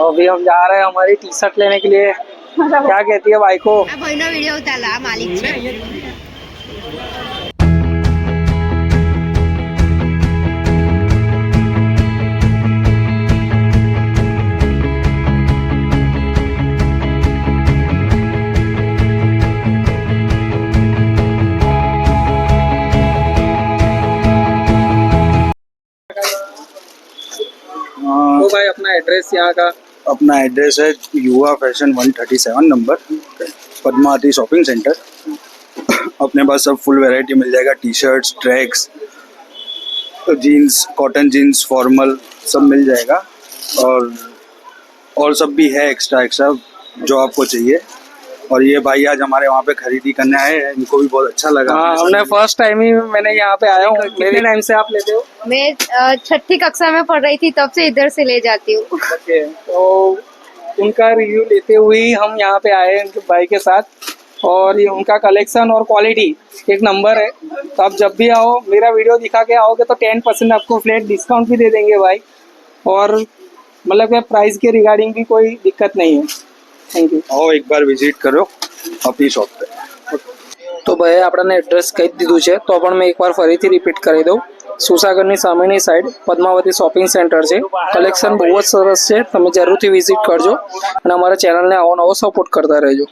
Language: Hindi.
अभी हम जा रहे हैं हमारी टी शर्ट लेने के लिए। क्या कहती है भाई को? भाई नो वीडियो उतारा मालिक છે। तो भाई अपना एड्रेस यहाँ का? अपना एड्रेस है Yuva fashion 137 number, Padmavati shopping centre. अपने पास सब फुल वैरायटी मिल जाएगा, T shirts, tracks, jeans, cotton jeans, formal सब मिल जाएगा। और सब भी है एक्स्ट्रा जो आपको चाहिए। और ये भाई आज हमारे वहाँ पे खरीदी करने आए हैं, इनको भी बहुत अच्छा लगा। हाँ, हमने फर्स्ट टाइम ही मैंने यहाँ पे आया हूँ। कितने टाइम से आप लेते हो? मैं छठी कक्षा में पढ़ रही थी, तब से इधर से ले जाती हूँ। ओके, तो उनका रिव्यू लेते हुए ही हम यहाँ पे आए उनके भाई के साथ। और ये उनका कलेक्शन और क्वालिटी एक नंबर है। तो आप जब भी आओ, मेरा वीडियो दिखा के आओगे तो 10% आपको फ्लैट डिस्काउंट भी दे देंगे भाई। और मतलब कि प्राइस के रिगार्डिंग भी कोई दिक्कत नहीं है। Thank you. आओ एक बार विजिट करो अपनी शॉप पे। તો ભાઈ આપણને એડ્રેસ કહી દીધું છે, તો પણ મેં એકવાર ફરીથી રિપીટ કરી દઉં। સુસાગરની સામેની સાઈડ પદ્માવતી શોપિંગ સેન્ટર છે। કલેક્શન બહુ જ સરસ છે, તમે જરૂરથી વિઝિટ કરજો અને અમારા ચેનલને આવો નવો સપોર્ટ કરતા રહેજો।